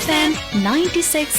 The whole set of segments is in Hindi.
FM 96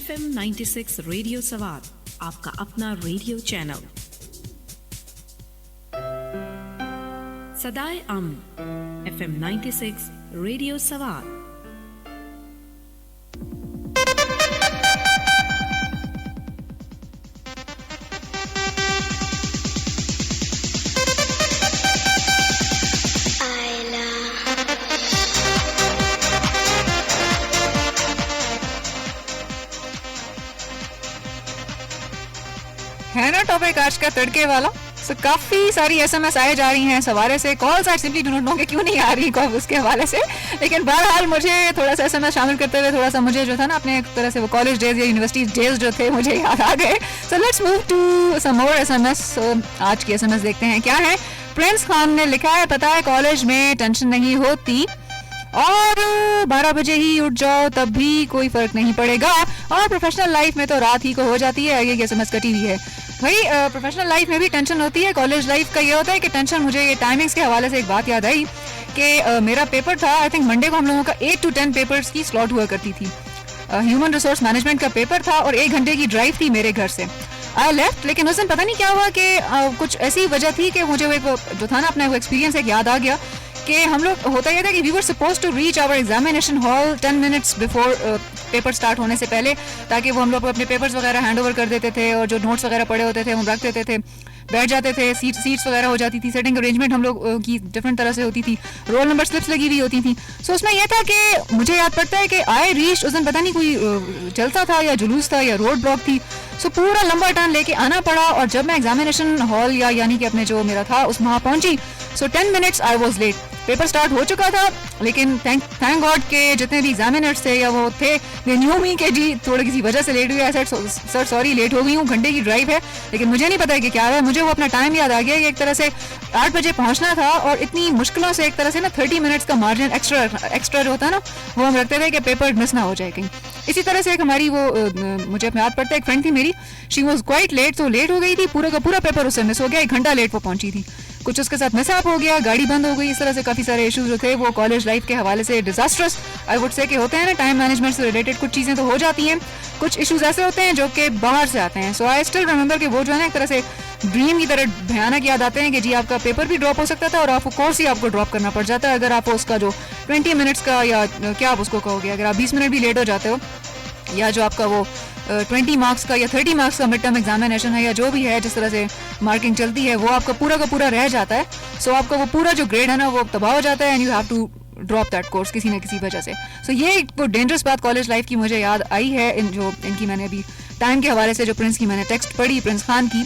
FM 96 रेडियो सवाद आपका अपना रेडियो चैनल सदाए अमन FM 96 रेडियो सवाद है ना टॉपिक आज का तड़के वाला। सो काफी सारी एसएमएस आए जा रही हैं सवारे से, calls I simply do not know कि क्यों नहीं आ रही कॉल उसके हवाले से, लेकिन बहरहाल मुझे थोड़ा सा एसएमएस शामिल करते हुए थोड़ा सा मुझे जो था ना अपने एक तरह से वो कॉलेज डेज या यूनिवर्सिटी डेज जो थे मुझे याद आ गए। So let's move to some more SMS. आज की एसएमएस देखते हैं क्या है। प्रिंस खान ने लिखा है, पता है कॉलेज में टेंशन नहीं होती और 12 बजे ही उठ जाओ तब भी कोई फर्क नहीं पड़ेगा, और प्रोफेशनल लाइफ में तो रात ही को हो जाती है। ये एसएमएस कटी हुई है भाई। प्रोफेशनल लाइफ में भी टेंशन होती है, कॉलेज लाइफ का ये होता है कि टेंशन। मुझे ये टाइमिंग्स के हवाले से एक बात याद आई कि मेरा पेपर था, आई थिंक मंडे को हम लोगों का 8 to 10 पेपर्स की स्लॉट हुआ करती थी। ह्यूमन रिसोर्स मैनेजमेंट का पेपर था और 1 घंटे की ड्राइव थी मेरे घर से। आई लेफ्ट, लेकिन उस दिन पता नहीं क्या हुआ कि कुछ ऐसी वजह थी कि मुझे वो जो था ना अपना वो एक्सपीरियंस एक याद आ गया कि हम लोग होता यह था कि we were supposed to reach our examination hall 10 minutes before paper start होने से पहले, ताकि वो हम लोग अपने पेपर्स वगैरह हैंड ओवर कर देते थे और जो नोट्स वगैरह पड़े होते थे हम रख देते थे, बैठ जाते थे। सीट्स वगैरह हो जाती थी, सेटिंग अरेंजमेंट हम लोग की डिफरेंट तरह से होती थी, रोल नंबर स्लिप्स लगी हुई होती थी। सो उसमें यह था कि मुझे याद पड़ता है कि आई रीच, उस दिन पता नहीं कोई जलसा था या जुलूस था या रोड ब्लॉक थी, सो पूरा लंबा टर्न लेके आना पड़ा। और जब मैं एग्जामिनेशन हॉल या यानी कि अपने जो मेरा था उस वहाँ पहुंची, so 10 minutes I was late. Paper start हो चुका था, लेकिन थैंक गॉड के जितने भी एग्जामिनर्स थे या वो थे, दे न्यू मी कि जी थोड़ी किसी वजह से लेट हुई है। सर सॉरी लेट हो गई हूँ, घंटे की ड्राइव है, लेकिन मुझे नहीं पता है कि क्या है। मुझे वो अपना टाइम याद आ गया कि एक तरह से 8 बजे पहुंचना था और इतनी मुश्किलों से एक तरह से ना 30 मिनट्स का मार्जिन एक्स्ट्रा जो होता है ना, वो हम रखते थे कि पेपर मिस ना हो जाए कहीं। इसी तरह से एक हमारी वो मुझे अपने याद पड़ता है, एक फ्रेंड थी मेरी, शी वॉज क्वाइट लेट, तो लेट हो गई थी, पूरा का पूरा पेपर उससे मिस हो गया, 1 घंटा लेट वो पहुंची थी। कुछ उसके साथ मिसअप हो गया, गाड़ी बंद हो गई, इस तरह से काफ़ी सारे इश्यूज जो थे वो कॉलेज लाइफ के हवाले से डिजास्ट्रस आई वुड से कि होते हैं ना, टाइम मैनेजमेंट से रिलेटेड कुछ चीज़ें तो हो जाती हैं, कुछ इश्यूज ऐसे होते हैं जो कि बाहर से आते हैं। सो आई स्टिल रिमेंबर कि वो जो है ना एक तरह से ड्रीम की तरह भयानक याद आते हैं कि जी आपका पेपर भी ड्रॉप हो सकता था और आपको कोर्स ही आपको ड्रॉप करना पड़ जाता है अगर आप उसका जो 20 मिनट्स का या क्या आप उसको कहोगे, अगर आप 20 मिनट भी लेट हो जाते हो, या जो आपका वो 20 मार्क्स का या 30 मार्क्स का मिड टर्म एग्जामिनेशन है या जो भी है, जिस तरह से मार्किंग चलती है, वो आपका पूरा का पूरा रह जाता है। सो आपका वो पूरा जो ग्रेड है ना वो तबाह हो जाता है and you have to drop that course किसी न किसी वजह से। सो ये एक वो डेंजरस बात कॉलेज लाइफ की मुझे याद आई है, इनकी मैंने अभी टाइम के हवाले से जो प्रिंस की मैंने टेक्स्ट पढ़ी, प्रिंस खान की,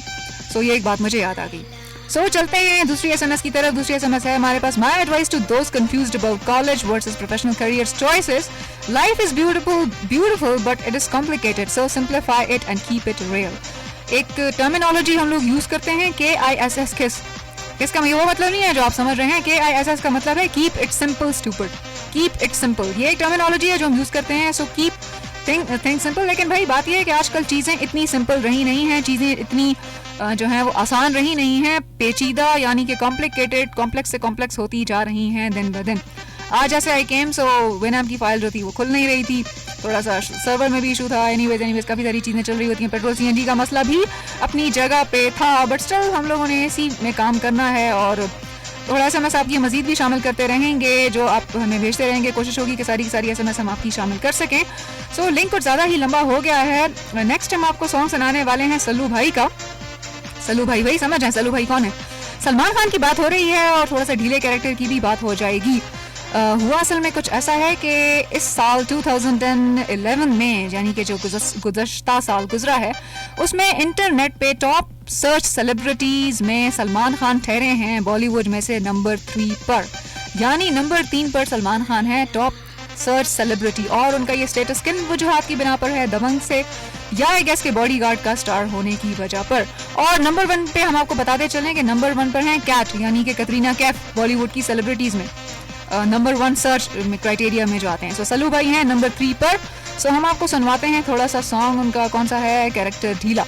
सो ये एक बात मुझे याद आ गई। सो चलते हैं दूसरी SMS की तरफ। दूसरी SMS है हमारे पास, my advice to those confused about college versus professional careers choices, life is beautiful but it is complicated, so simplify it and keep it real. एक टर्मिनोलॉजी हम लोग यूज करते हैं KISS, किसका वो मतलब नहीं है जो आप समझ रहे हैं। KISS का मतलब है keep it simple stupid, keep it simple, ये एक टर्मिनोलॉजी है जो हम यूज करते हैं। So keep think simple. लेकिन भाई बात यह है कि आजकल चीज़ें इतनी सिंपल रही नहीं हैं, चीज़ें इतनी जो है वो आसान रही नहीं हैं, पेचीदा यानी कि कॉम्प्लिकेटेड, कॉम्प्लेक्स से कॉम्प्लेक्स होती जा रही हैं दिन ब दिन। आज ऐसे आई केम, सो विनएम की फाइल जो थी वो खुल नहीं रही थी, थोड़ा सा सर्वर में भी इशू था। एनीवेज काफ़ी सारी चीज़ें चल रही होती हैं। पेट्रोल CNG का मसला भी अपनी जगह पे था, बट स्टिल हम लोगों ने इसी में काम करना है और थोड़ा SMS आपकी मजीद भी शामिल करते रहेंगे, जो आप हमें भेजते रहेंगे। कोशिश होगी कि सारी की सारी SMS हम आपकी शामिल कर सकें। सो लिंक कुछ ज़्यादा ही लंबा हो गया है। नेक्स्ट हम आपको सॉन्ग सुनाने वाले हैं सल्लू भाई का। सल्लू भाई समझ हैं सल्लू भाई कौन है? सलमान खान की बात हो रही है और थोड़ा सा ढीले कैरेक्टर की भी बात हो जाएगी। हुआ असल में कुछ ऐसा है कि इस साल 2011 में, यानी कि जो गुज़श्ता साल गुजरा है, उसमें इंटरनेट पे टॉप सर्च सेलिब्रिटीज़ में सलमान खान ठहरे हैं बॉलीवुड में से नंबर 3 पर, यानी नंबर 3 पर सलमान खान है टॉप सर्च सेलिब्रिटी। और उनका ये स्टेटस किन वजूहात की बिना पर है? दबंग से या आई गेस के बॉडीगार्ड का स्टार होने की वजह पर। और नंबर 1 पे हम आपको बताते चलें कि नंबर 1 पर हैं कैट, यानी कि कटरीना कैफ, बॉलीवुड की सेलिब्रिटीज़ में नंबर 1 सर्च क्राइटेरिया में जो आते हैं। सो सल्लू भाई हैं नंबर 3 पर। सो हम आपको सुनवाते हैं थोड़ा सा सॉन्ग, उनका कौन सा है, कैरेक्टर ढीला।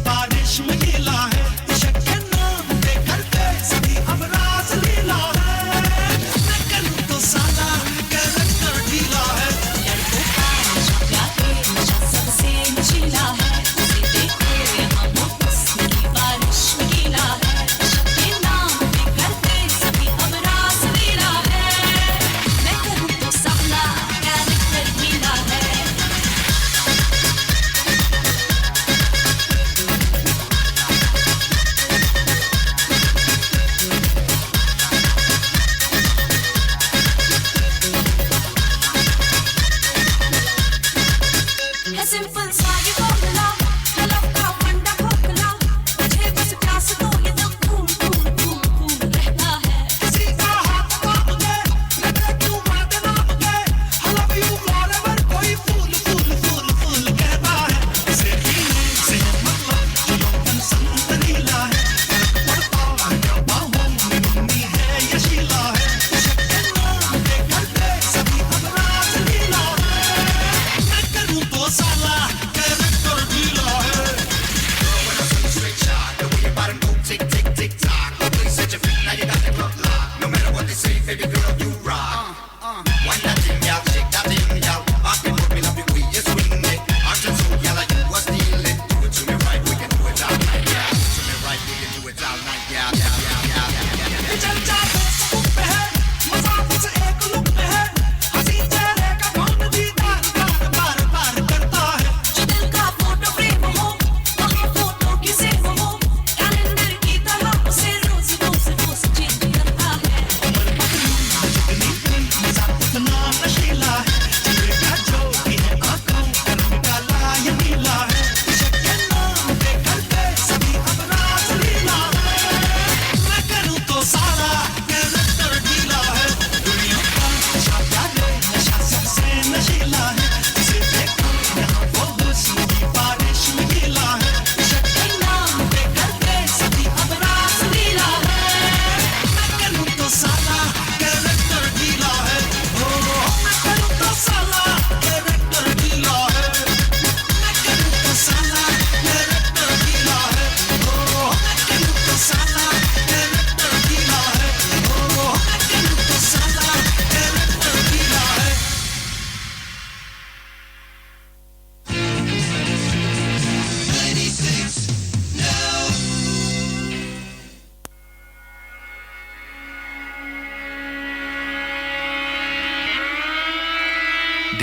बारिश में गीला है, शक के नाम दे करते सभी अब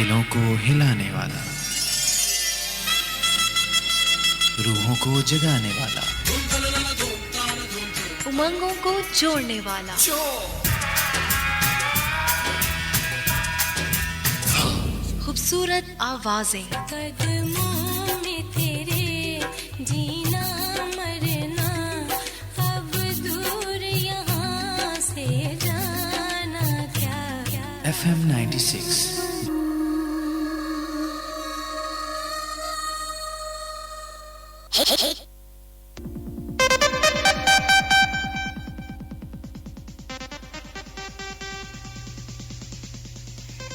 दिलों को हिलाने वाला, रूहों को जगाने वाला, उमंगों को जोड़ने वाला, खूबसूरत आवाजें, कदमों में तेरे जीना मरना, अब दूर यहाँ से जाना क्या FM 96।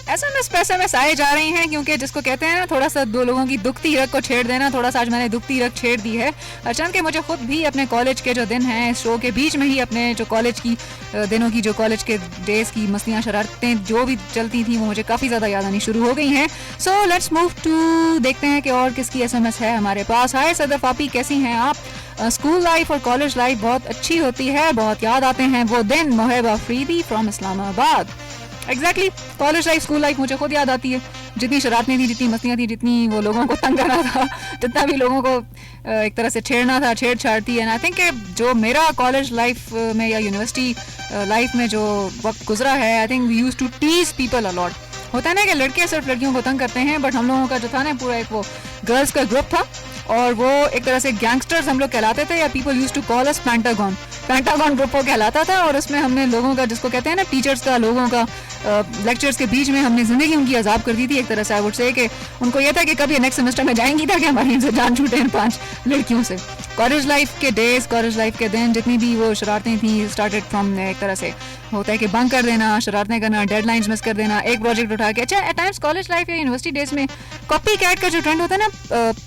एसएमएस पे एसएमएस आए जा रही हैं क्योंकि जिसको कहते हैं ना थोड़ा सा दो लोगों की दुखती रग को छेड़ देना, थोड़ा सा आज मैंने दुखती रग छेड़ दी है। अचानक के मुझे खुद भी अपने कॉलेज के जो दिन हैं इस शो के बीच में ही अपने जो कॉलेज की दिनों की जो कॉलेज के डेज की मस्तियाँ शरारतें जो भी चलती थी वो मुझे काफ़ी ज़्यादा याद आनी शुरू हो गई हैं। सो लेट्स मूव टू देखते हैं कि और किसकी एसएमएस है हमारे पास। हाय सदफ आपी, कैसी हैं आप? स्कूल लाइफ और कॉलेज लाइफ बहुत अच्छी होती है, बहुत याद आते हैं वो दिन। Mohib Afridi from Islamabad. Exactly, college life school life मुझे खुद याद आती है। जितनी शरारतें थी, जितनी मस्तियाँ थी, जितनी वो लोगों को तंग करना था, जितना भी लोगों को एक तरह से छेड़ना था, छेड़छाड़ थी। एंड आई थिंक जो मेरा कॉलेज लाइफ में या यूनिवर्सिटी लाइफ में जो वक्त गुजरा है, I think we used to tease people a lot. होता है ना कि लड़के सिर्फ लड़कियों को तंग करते हैं, बट हम लोगों का जो था ना पूरा एक वो गर्ल्स का ग्रुप था और वो एक तरह से गैंगस्टर्स हम लोग कहलाते थे, या people used to call us Pentagon group वो कहलाता था। और उसमें हमने लोगों का, जिसको कहते हैं ना टीचर्स का, लोगों का लेक्चर्स के बीच में हमने जिंदगी उनकी अजाब कर दी थी एक तरह से। आई वुड से कि उनको ये था कि कभी नेक्स्ट सेमेस्टर में जाएंगी ताकि हमारी इनसे जान छूटे इन 5 लड़कियों से। कॉलेज लाइफ के डेज, कॉलेज लाइफ के दिन, जितनी भी वो शरारतें थी, स्टार्टेड फ्रॉम एक तरह से होता है कि बंक कर देना, शरारतें करना, डेडलाइंस मिस कर देना, एक प्रोजेक्ट उठा के। अच्छा, एट टाइम्स कॉलेज लाइफ या यूनिवर्सिटी डेज में कॉपी कैट का जो ट्रेंड होता है ना,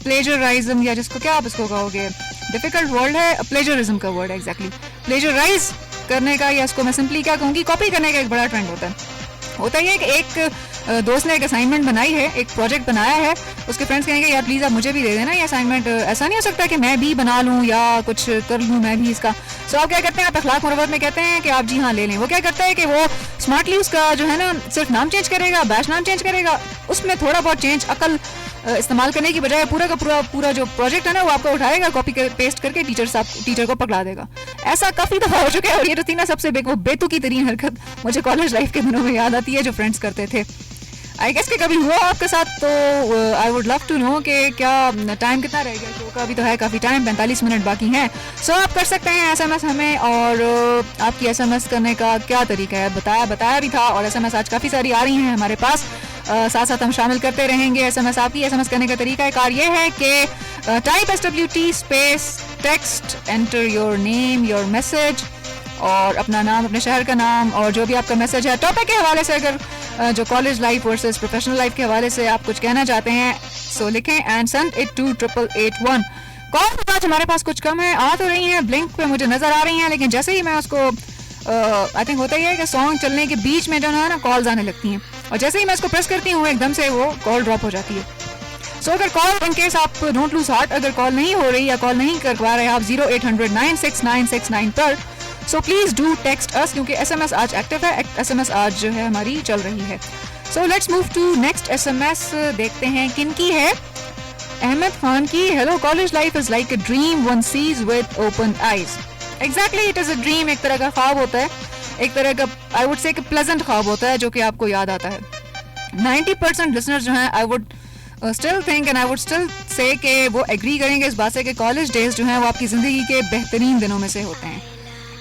प्लेजराइज्म, या जिसको क्या आप इसको कहोगे, डिफिकल्ट वर्ड है, प्लेजरिज्म का वर्ड है एग्जैक्टली। प्लेजराइज करने का, या इसको मैं सिंपली क्या कहूँगी, कॉपी करने का एक बड़ा ट्रेंड होता है कि एक दोस्त ने एक असाइनमेंट बनाई है, एक प्रोजेक्ट बनाया है, उसके फ्रेंड्स कहेंगे यार प्लीज़ आप मुझे भी दे देना ये असाइनमेंट, ऐसा नहीं हो सकता कि मैं भी बना लूँ या कुछ कर लूँ मैं भी इसका। सो आप क्या करते हैं, आप अखलाक मुरव्वत में कहते हैं कि आप जी हाँ ले लें। वो क्या करता है कि वो स्मार्टली उसका जो है ना सिर्फ नाम चेंज करेगा, बैच नाम चेंज करेगा, उसमें थोड़ा बहुत चेंज अकल इस्तेमाल करने की बजाय पूरा का पूरा जो प्रोजेक्ट है ना वो आपका उठाएगा, कॉपी पेस्ट करके टीचर को पकड़ा देगा। ऐसा काफ़ी दफ़ा हो चुका है। और ये जो थी ना सबसे वो बेतुकी तरीन हरकत मुझे कॉलेज लाइफ के दिनों में याद आती है, जो फ्रेंड्स करते थे। आई गेस कि कभी हुआ आपके साथ, तो I would love to know कि क्या टाइम कितना रह गया शो का। अभी तो है काफ़ी टाइम, 45 मिनट बाकी हैं। सो आप कर सकते हैं एसएमएस हमें, और आपकी एसएमएस करने का क्या तरीका है बताया भी था, और एसएमएस आज काफ़ी सारी आ रही हैं हमारे पास, साथ साथ हम शामिल करते रहेंगे एसएमएस आपकी। एसएमएस करने का तरीका कार ये है कि type SWT space text, enter your name, your message, और अपना नाम, अपने शहर का नाम, और जो भी आपका मैसेज है टॉपिक के हवाले से, अगर जो college life versus professional life के हवाले से आप कुछ कहना चाहते हैं, सो लिखें and send it to 8881। Call आज हमारे पास कुछ कम है, आ तो रही हैं, ब्लिंक पे मुझे नजर आ रही हैं, लेकिन जैसे ही मैं उसको आई थिंक होता ही है कि सॉन्ग चलने के बीच में जो है ना कॉल्स आने लगती हैं, और जैसे ही मैं इसको प्रेस करती हूँ एकदम से वो कॉल ड्रॉप हो जाती है। सो अगर कॉल इन केस आप डोंट लूज हार्ट, अगर कॉल नहीं हो रही या कॉल नहीं कर पा रहे आप 0800 96969 पर, सो प्लीज डू टेक्स्ट अस, क्योंकि एसएमएस आज एक्टिव है, एसएमएस आज जो है हमारी चल रही है। So let's move to next SMS, देखते हैं किन की है। अहमद खान की, hello college life is like a dream one sees with open eyes. Exactly, it is a dream, एक तरह का ख्वाब होता है, एक तरह का आई वुड से प्लेजेंट ख्वाब होता है जो कि आपको याद आता है। 90% लिसनर्स जो हैं I would still think and I would still say कि वो एग्री करेंगे इस बात से कि कॉलेज डेज जो हैं वो आपकी ज़िंदगी के बेहतरीन दिनों में से होते हैं।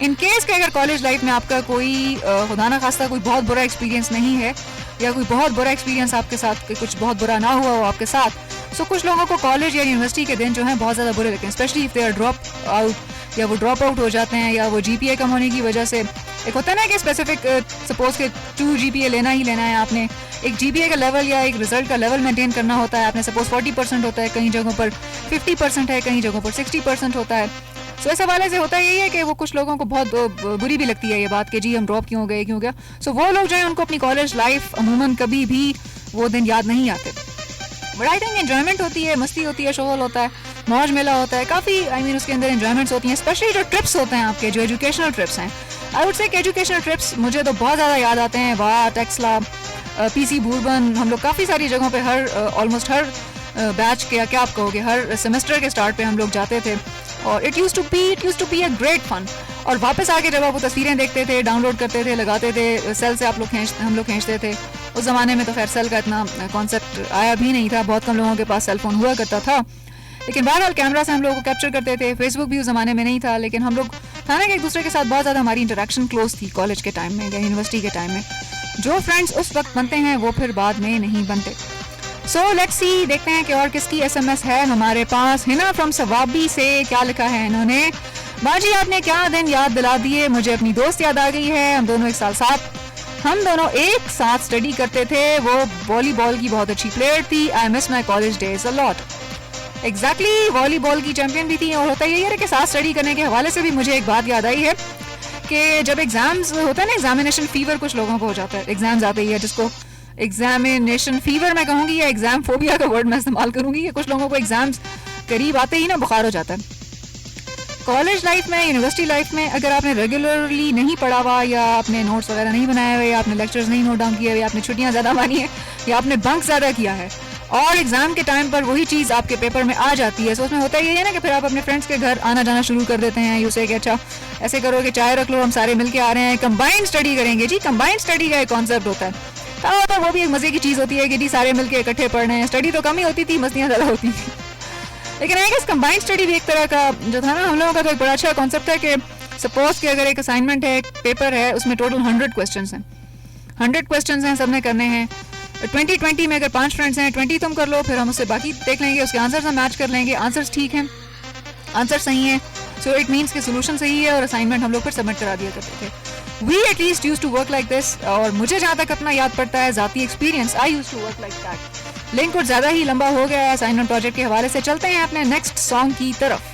इन केस के अगर कॉलेज लाइफ में आपका कोई खुदा ना खास्ता कोई बहुत बुरा एक्सपीरियंस नहीं है, या कोई बहुत बुरा एक्सपीरियंस आपके साथ, कुछ बहुत बुरा ना हुआ हो आपके साथ, सो कुछ लोगों को कॉलेज या यूनिवर्सिटी के दिन जो हैं बहुत ज़्यादा बुरे लगते हैं, specially if they are drop out, या वो ड्रॉप आउट हो जाते हैं, या वो GPA कम होने की वजह से। एक होता है ना कि स्पेसिफिक सपोज के 2 GPA लेना ही लेना है आपने, एक GPA का लेवल या एक रिजल्ट का लेवल मेंटेन करना होता है आपने, सपोज 40% होता है, कई जगहों पर 50% है, कई जगहों पर 60% होता है। सो इस हवाले से होता यही है कि वो कुछ लोगों को बहुत बुरी भी लगती है ये बात कि जी हम ड्रॉप क्यों गए, क्यों गया। सो वो लोग जो है उनको अपनी कॉलेज लाइफ अमूमन कभी भी वो दिन याद नहीं आते। बट आई थिंक एंजॉयमेंट होती है, मस्ती होती है, शोहल होता है, मौज मेला होता है, काफ़ी आई मीन उसके अंदर एंजॉयमेंट्स होती हैं, स्पेशली जो ट्रिप्स होते हैं आपके, जो एजुकेशनल ट्रिप्स हैं। आई वुड से एजुकेशनल ट्रिप्स मुझे तो बहुत ज़्यादा याद आते हैं। वाह, टेक्सला, पीसी बूरबन, हम लोग काफ़ी सारी जगहों पे हर ऑलमोस्ट हर बैच के, क्या आप कहोगे, हर सेमेस्टर के स्टार्ट पे हम लोग जाते थे और it used to be a great fun. और वापस आके जब आप वो तस्वीरें देखते थे, डाउनलोड करते थे, लगाते थे, सेल से हम लोग खींचते थे। उस ज़माने में तो खैर सेल का इतना कॉन्सेप्ट आया भी नहीं था, बहुत कम लोगों के पास सेल फ़ोन हुआ करता था, लेकिन बहरहाल कैमरा से हम लोग को कैप्चर करते थे। फेसबुक भी उस ज़माने में नहीं था, लेकिन हम लोग था ना कि एक दूसरे के साथ बहुत ज़्यादा हमारी इंटरेक्शन क्लोज थी कॉलेज के टाइम में या यूनिवर्सिटी के टाइम में। जो फ्रेंड्स उस वक्त बनते हैं वो फिर बाद में नहीं बनते। सो लेट्स सी, देखते हैं कि और किसकी SMS है हमारे पास। हिना फ्रॉम सवाबी से क्या लिखा है इन्होंने, बाजी आपने क्या दिन याद दिला दिए, मुझे अपनी दोस्त याद आ गई है। हम दोनों हम दोनों एक साथ स्टडी करते थे, वो वॉलीबॉल की बहुत अच्छी प्लेयर थी। I miss my college days a lot. Exactly, volleyball की चैंपियन भी थी। और होता यही है कि साथ स्टडी करने के हवाले से भी मुझे एक बात याद आई है कि जब एग्जाम्स होता है ना, एग्जामिनेशन फीवर कुछ लोगों को हो जाता है, एग्जाम्स आते ही है, जिसको एग्जामिनेशन फीवर मैं कहूँगी या एग्जाम फोबिया का वर्ड मैं इस्तेमाल करूँगी, कि कुछ लोगों को एग्जाम्स करीब आते ही ना बुखार हो जाता है। कॉलेज लाइफ में, यूनिवर्सिटी लाइफ में अगर आपने रेगुलरली नहीं पढ़ा हुआ या आपने नोट्स वगैरह नहीं बनाए हुए या आपने लेक्चर्स नहीं नोट डाउन किए हुए या आपने छुट्टियाँ ज़्यादा मानी है या आपने बंक ज़्यादा किया है और एग्जाम के टाइम पर वही चीज़ आपके पेपर में आ जाती है, तो उसमें होता ही है ना कि फिर आप अपने फ्रेंड्स के घर आना जाना शुरू कर देते हैं। यूँ से कि अच्छा ऐसे करो कि चाय रख लो, हम सारे मिलके आ रहे हैं, कंबाइंड स्टडी करेंगे जी। कंबाइंड स्टडी का एक कॉन्सेप्ट होता है, तो वो भी एक मज़े की चीज़ होती है कि जी सारे मिलके इकट्ठे पढ़ रहे हैं। स्टडी तो कम ही होती थी, मस्तियाँ ज़्यादा होती थी, लेकिन आई गेस कंबाइंड स्टडी भी एक तरह का जो था ना हम लोगों का, तो एक बड़ा अच्छा कॉन्सेप्ट है कि सपोज कि अगर एक असाइनमेंट है, एक पेपर है, उसमें टोटल 100 क्वेश्चंस हैं, 100 क्वेश्चंस हैं, सबने करने हैं। 20-20 में अगर 5 फ्रेंड्स हैं, 20 तुम कर लो, फिर हम उससे बाकी देख लेंगे, उसके आंसर्स हम मैच कर लेंगे, आंसर्स ठीक हैं, आंसर सही है, सो इट मीन्स कि सोल्यूशन सही है और असाइनमेंट हम लोग फिर सबमिट करा दिया करते थे। We at least use to work like this, और मुझे जहाँ तक अपना याद पड़ता है ज़ाती experience, I use to work like that. लिंक कुछ ज़्यादा ही लंबा हो गया है असाइनमेंट प्रोजेक्ट के हवाले से। चलते हैं अपने नेक्स्ट सॉन्ग की तरफ।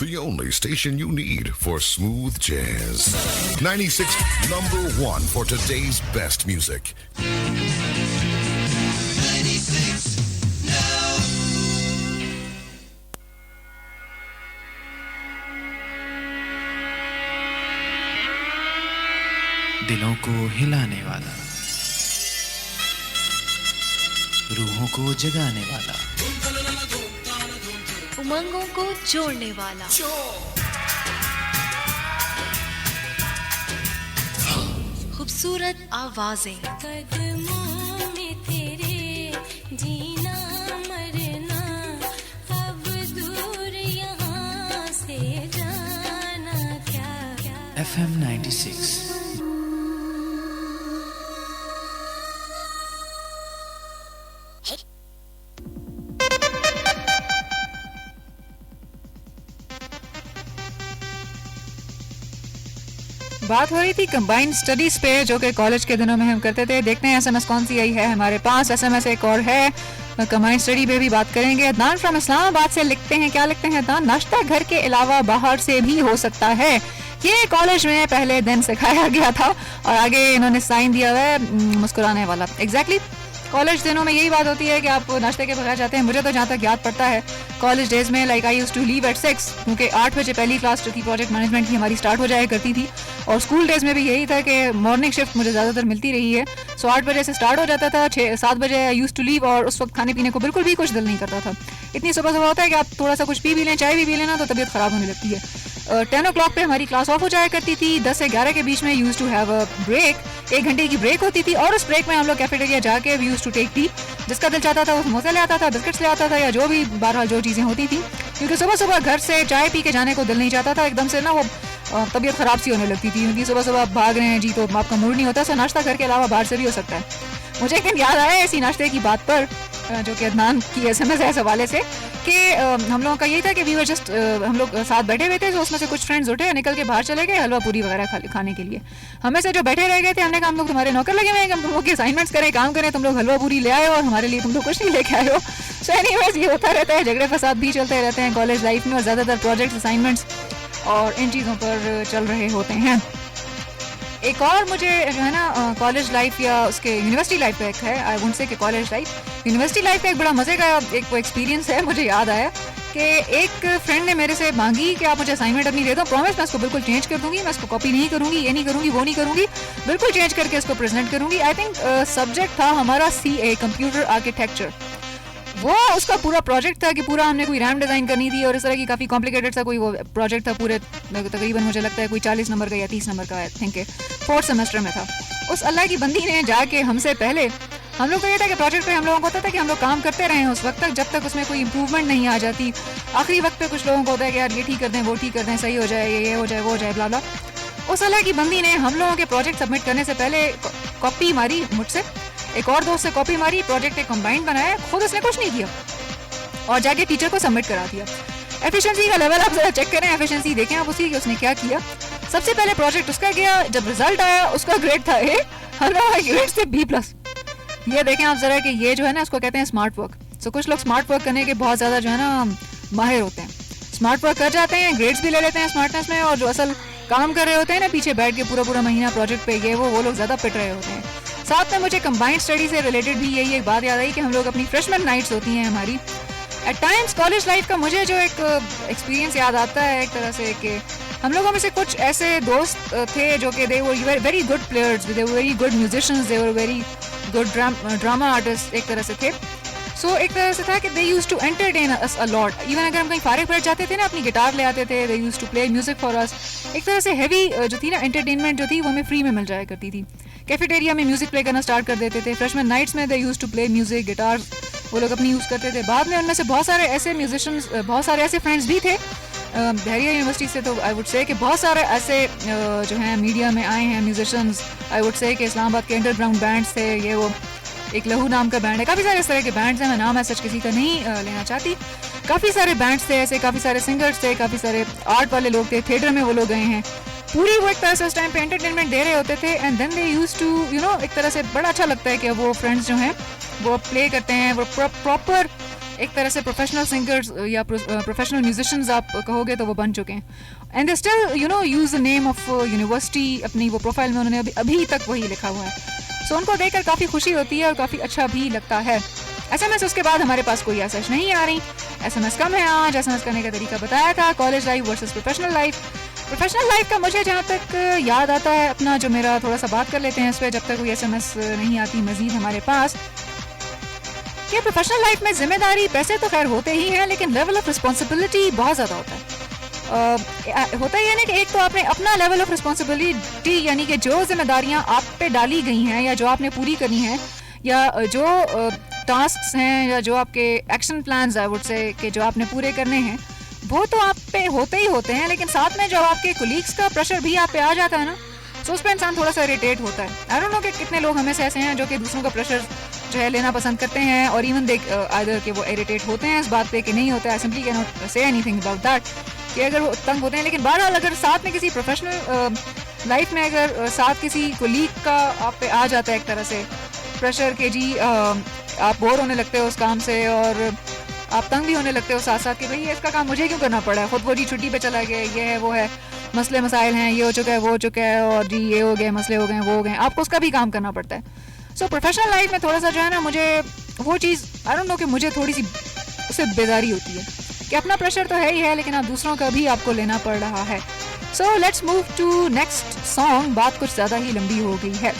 The only station you need for smooth jazz. 96 #1 for today's best music. 96 now. दिलों को हिलाने वाला, रूहों को जगाने वाला, उमंगों को जोड़ने वाला, खूबसूरत आवाजें, कदमों में तेरे जीना मरना अब दूर यहाँ से जाना क्या FM 96 बात हो रही थी कंबाइंड स्टडीज पे जो कि कॉलेज के दिनों में हम करते थे। देखते हैं एसएमएस कौन सी आई है हमारे पास। एसएमएस एक और है, कंबाइंड स्टडी पे भी बात करेंगे। अदनान फ्रॉम इस्लामाबाद से लिखते हैं, क्या लिखते हैं अदनान? नाश्ता घर के अलावा बाहर से भी हो सकता है, ये कॉलेज में पहले दिन सिखाया गया था। और आगे इन्होंने साइन दिया हुआ है मुस्कुराने वाला। एग्जैक्टली कॉलेज दिनों में यही बात होती है कि आप नाश्ते के बगैर जाते हैं। मुझे तो जहाँ तक याद पड़ता है कॉलेज डेज में like I used to leave at 6 क्योंकि 8 बजे पहली क्लास जो थी प्रोजेक्ट मैनेजमेंट की हमारी स्टार्ट हो जाया करती थी। और स्कूल डेज में भी यही था कि मॉर्निंग शिफ्ट मुझे ज़्यादातर मिलती रही है। सो 8 बजे से स्टार्ट हो जाता था, 7 बजे आई यूज्ड टू लीव। और उस वक्त खाने पीने को बिल्कुल भी कुछ दिल नहीं करता था। इतनी सुबह सुबह होता है कि आप थोड़ा सा कुछ पी भी लें, चाय भी लेना तो तबीयत ख़राब होने लगती है। 10 o'clock पे हमारी क्लास ऑफ हो जाया करती थी। 10 से 11 के बीच में used to have a break, 1 घंटे की ब्रेक होती थी। और उस ब्रेक में हम लोग कैफेटेरिया जाके यूज्ड टू टेक टी, जिसका दिल चाहता था वो समोसा ले आता था, बिस्किट्स ले आता था या जो भी बहरहाल जो चीज़ें होती थी। क्योंकि सुबह सुबह घर से चाय पी के जाने को दिल नहीं चाहता था, एकदम से ना वो तबीयत ख़राब सी होने लगती थी। क्योंकि सुबह सुबह आप भाग रहे हैं जी तो आपका मूड नहीं होता। सो नाश्ता घर के अलावा बाहर से भी हो सकता है। मुझे एक दिन याद आया ऐसी नाश्ते की बात पर जो कि अदनान की एसएमएस है इस हवाले से कि हम लोगों का यही था कि वी वर जस्ट हम लोग साथ बैठे हुए थे। तो उसमें से कुछ फ्रेंड्स उठे, निकल के बाहर चले गए हलवा पूरी वगैरह खाने के लिए। हमें से जो बैठे रह गए थे हमने कहा हम लोग तुम्हारे नौकर लगे हुए हैं कि हम तुम लोग के असाइनमेंट्स करें, काम करें, तुम लोग हलवा पूरी ले आए और हमारे लिए तुम लोग कुछ नहीं लेके आए हो। सो एनीवेज ये होता रहता है, झगड़े फसाद भी चलते रहते हैं कॉलेज लाइफ में। और ज़्यादातर प्रोजेक्ट्स, असाइनमेंट्स और इन चीज़ों पर चल रहे होते हैं। एक और मुझे जो है ना कॉलेज लाइफ या उसके यूनिवर्सिटी लाइफ का एक है, आई वोंट से कि कॉलेज लाइफ, यूनिवर्सिटी लाइफ का एक बड़ा मज़े का एक एक्सपीरियंस है। मुझे याद आया कि एक फ्रेंड ने मेरे से मांगी कि आप मुझे असाइनमेंट अपनी दे दो, प्रॉमिस मैं इसको बिल्कुल चेंज कर दूंगी, मैं इसको कॉपी नहीं करूंगी, ये नहीं करूंगी, वो नहीं करूंगी, बिल्कुल चेंज करके इसको प्रेजेंट करूंगी। आई थिंक सब्जेक्ट था हमारा CA, कंप्यूटर आर्किटेक्चर। वो उसका पूरा प्रोजेक्ट था कि पूरा हमने कोई रैम डिज़ाइन करनी थी और इस तरह की काफ़ी कॉम्प्लिकेटेड सा कोई वो प्रोजेक्ट था। पूरे तकरीबन मुझे लगता है कोई 40 नंबर का या 30 नंबर का आई थिंक 4th सेमेस्टर में था। उस अल्लाह की बंदी ने जाके हमसे पहले, हम लोग को ये था कि प्रोजेक्ट पे हम लोगों को होता था कि हम लोग काम करते रहें उस वक्त तक जब तक उसमें कोई इंप्रूवमेंट नहीं आ जाती। आखिरी वक्त पे कुछ लोगों को होता है कि यार ये ठीक कर दें, वो ठीक कर दें, सही हो जाए, ये हो जाए, वो हो जाए, ब्ला ब्ला। उस अल्लाह की बंदी ने हम लोगों के प्रोजेक्ट सबमिट करने से पहले कॉपी मारी मुझसे, एक और दोस्त से कॉपी मारी, प्रोजेक्ट एक कंबाइंड बनाया, खुद उसने कुछ नहीं किया और जाके टीचर को सबमिट करा दिया। एफिशिएंसी का लेवल आप जरा चेक करें, एफिशिएंसी देखें आप उसकी कि उसने क्या किया। सबसे पहले प्रोजेक्ट उसका गया, जब रिजल्ट आया उसका ग्रेड था A, हमारा ग्रेड से B+। ये देखें आप जरा कि ये जो है ना उसको कहते हैं स्मार्ट वर्क। सो कुछ लोग स्मार्ट वर्क करने के बहुत ज़्यादा जो है ना माहिर होते हैं, स्मार्ट वर्क कर जाते हैं, ग्रेड्स भी ले लेते हैं स्मार्टनेस में। और जो असल काम कर रहे होते हैं ना पीछे बैठ के पूरा महीना प्रोजेक्ट पे, ये वो लोग ज़्यादा पिट रहे होते हैं। साथ में मुझे कंबाइंड स्टडी से रिलेटेड भी यही एक बात याद आई कि हम लोग अपनी फ्रेशमैन नाइट्स होती हैं हमारी एट टाइम्स कॉलेज लाइफ का। मुझे जो एक एक्सपीरियंस याद आता है एक तरह से कि हम लोगों में से कुछ ऐसे दोस्त थे जो कि they were very good players, they were very good musicians, they were very good drama artist एक तरह से थे. सो एक तरह से था कि they used to entertain us a lot. Even अगर हम कहीं फारिग बैठ जाते थे ना, अपनी गिटार ले आते थे, they used to play music for us. एक तरह से हैवी जो थी ना एंटरटेनमेंट जो थी वो हमें फ्री में मिल जाया करती थी. कैफेटेरिया में म्यूजिक प्ले करना स्टार्ट कर देते थे. फ्रेशमैन नाइट्स में they used to play music, guitar वो लोग अपनी यूज़ करते थे. बाद में उनमें से बहुत सारे ऐसे म्यूजिशियंस, बहुत सारे ऐसे फ्रेंड्स भी थे बहरिया यूनिवर्सिटी से. तो आई वुड से कि बहुत सारे ऐसे जो हैं मीडिया में आए हैं म्यूजिशियंस. आई वुड से कि इस्लामाबाद के अंडरग्राउंड बैंड्स थे, ये वो एक लहू नाम का बैंड है, काफ़ी सारे इस तरह के बैंड्स हैं. मैं नाम ऐसा किसी का नहीं लेना चाहती. काफ़ी सारे बैंड्स थे ऐसे, काफ़ी सारे सिंगर्स थे, काफ़ी सारे आर्ट वाले लोग थे. थिएटर में वो लोग गए हैं. पूरी वो एक तरह से उस टाइम पे एंटरटेनमेंट दे रहे होते थे. And then they used to you know, एक तरह से बड़ा अच्छा लगता है कि वो फ्रेंड्स जो हैं वो प्ले करते हैं, वो प्रॉपर एक तरह से प्रोफेशनल सिंगर्स या प्रोफेशनल म्यूजिशियंस आप कहोगे तो वो बन चुके हैं. And they still you know use the name of university. अपनी वो प्रोफाइल में उन्होंने अभी तक वही लिखा हुआ है. सो उनको देखकर काफ़ी खुशी होती है और काफ़ी अच्छा भी लगता है. SMS उसके बाद हमारे पास कोई एसएच नहीं आ रही. SMS कम है आज. SMS करने का तरीका बताया था, college life versus professional life. Professional life का मुझे जहाँ तक याद आता है अपना, जो मेरा थोड़ा सा बात कर लेते हैं इस पर जब तक कोई SMS नहीं आती मजीद हमारे पास, कि प्रोफेशनल लाइफ में जिम्मेदारी पैसे तो खैर होते ही हैं, लेकिन लेवल ऑफ रिस्पॉन्सिबिलिटी बहुत ज़्यादा होता है. होता ही है ना कि एक तो आपने अपना लेवल ऑफ रिस्पॉन्सिबिलिटी, यानी कि जो जिम्मेदारियां आप पे डाली गई हैं या जो आपने पूरी करनी है, या जो टास्क्स हैं या जो आपके action plans I would say कि जो आपने पूरे करने हैं, वो तो आप पे होते ही होते हैं. लेकिन साथ में जब आपके कोलीग्स का प्रेशर भी आप पे आ जाता है ना, तो उस पर इंसान थोड़ा सा इरिटेट होता है. आई डोंट नो कि कितने लोग हमें से ऐसे हैं जो कि दूसरों का प्रेशर जो है लेना पसंद करते हैं, और इवन देख आइदर कि वो इरिटेट होते हैं इस बात पे कि नहीं होता है. Simply can not say anything about that कि अगर वो तंग होते हैं. लेकिन बहरहाल अगर साथ में किसी प्रोफेशनल लाइफ में अगर साथ किसी कोलीग का आप पे आ जाता है एक तरह से प्रेशर कि जी आप बोर होने लगते हो उस काम से, और आप तंग भी होने लगते हो साथ साथ कि भाई इसका काम मुझे क्यों करना पड़ा है, खुद वो जी छुट्टी पे चला गया, ये है वो है, मसले मसाइल हैं, ये हो चुका है वो हो चुका है, और जी ये हो गए मसले हो गए वो हो गए, आपको उसका भी काम करना पड़ता है. सो प्रोफेशनल लाइफ में थोड़ा सा जो है ना, मुझे वो चीज़ आई डोंट नो कि मुझे थोड़ी सी उससे बेदारी होती है कि अपना प्रेशर तो है ही है, लेकिन आप दूसरों का भी आपको लेना पड़ रहा है. So let's move to next song. बात कुछ ज़्यादा ही लंबी हो गई है.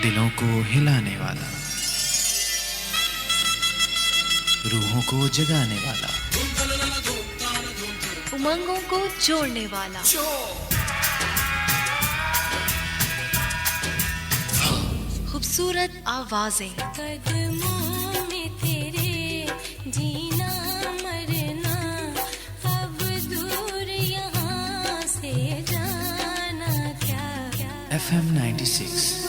दिलों को हिलाने वाला, रूहों को जगाने वाला, उमंगों को जोड़ने वाला, खूबसूरत आवाजें, कदमों में तेरे जीना मरना, अब दूर यहाँ से जाना क्या FM 96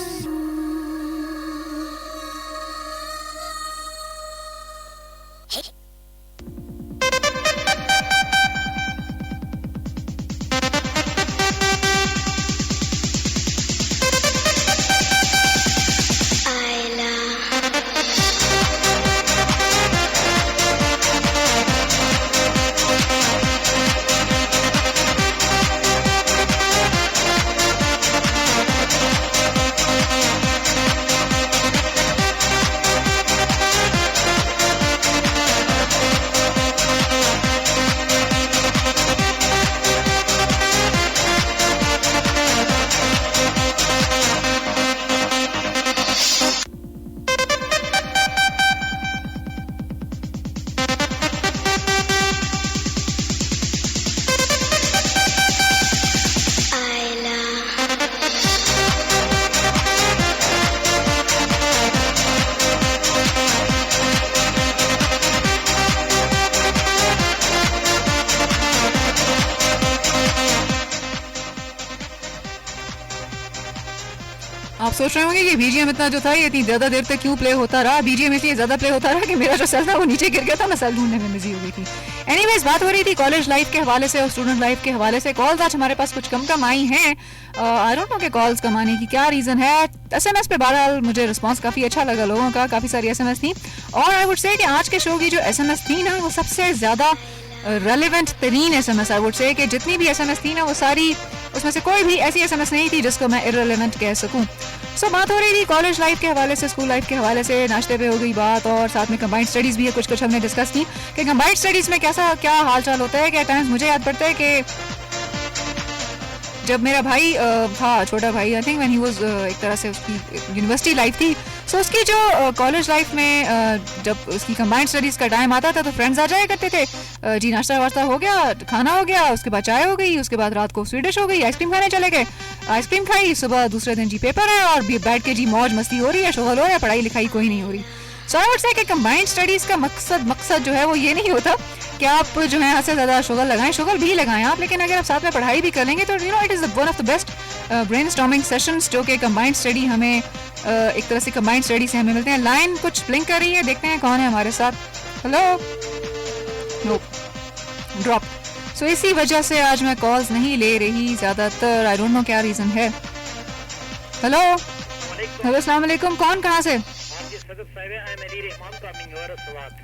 आप सोच रहे होंगे कि बीजीएम इतना जो था ये इतनी ज्यादा देर तक क्यों प्ले होता रहा। बीजीएम इसलिए ज्यादा प्ले होता रहा कि मेरा जो सेल था वो नीचे गिर गया था, मैं सेल ढूंढने में बिजी हो गई थी। एनीवेज, बात हो रही थी कॉलेज लाइफ के हवाले से और स्टूडेंट लाइफ के हवाले से। कॉल्स आज हमारे पास कुछ कम आई हैं। आई डोंट नो कि कॉल्स कम आने की क्या रीजन है। एसएमएस पे बहरहाल मुझे रिस्पांस काफी अच्छा लगा लोगों का, काफी सारी एसएमएस थी और आई वुड से कि आज के शो की जो एसएमएस थी ना वो सबसे ज्यादा रेलेवेंट तरीन एसएमएस आई वुड से कि जितनी भी एसएमएस थी ना वो सारी, उसमें से कोई भी ऐसी एसएमएस नहीं थी जिसको मैं इररिलेवेंट कह सकूं। सो बात हो रही थी कॉलेज लाइफ के हवाले से, स्कूल लाइफ के हवाले से, नाश्ते पे हो गई बात और साथ में कंबाइंड स्टडीज भी है। कुछ हमने डिस्कस की कि कंबाइंड स्टडीज में कैसा क्या हाल चाल होता है। कि टाइम्स मुझे याद पड़ता है कि जब मेरा भाई था, छोटा भाई, I think when he was एक तरह से उसकी यूनिवर्सिटी लाइफ थी, सो उसकी जो कॉलेज लाइफ में जब उसकी कंबाइंड स्टडीज का टाइम आता था तो फ्रेंड्स आ जाया करते थे। जी नाश्ता वास्ता हो गया, खाना हो गया, उसके बाद चाय हो गई, उसके बाद रात को स्वीडिश हो गई, आइसक्रीम खाने चले गए, आइसक्रीम खाई, सुबह दूसरे दिन जी पेपर है और बैठ के जी मौज मस्ती हो रही है, शुगल हो रहा है, पढ़ाई लिखाई कोई नहीं हो रही। सो आई वुड से कि कंबाइंड स्टडीज का मकसद जो है वो ये नहीं होता कि आप जो है हद से ज़्यादा शुगल लगाएं, शुगल भी लगाएं आप, लेकिन अगर आप साथ में पढ़ाई भी कर लेंगे तो you know it is one of the best brainstorming sessions जो कि कंबाइंड स्टडी हमें एक तरह से कंबाइंड स्टडी से हमें मिलते हैं। लाइन कुछ ब्लिंक कर रही है, देखते हैं कौन है हमारे साथ। Hello, no, drop. सो इसी वजह से आज मैं कॉल्स नहीं ले रही ज़्यादातर, आई डोंट नो क्या रीज़न है। हेलो, हेलो, अस्सलाम वालेकुम, कौन कहाँ से?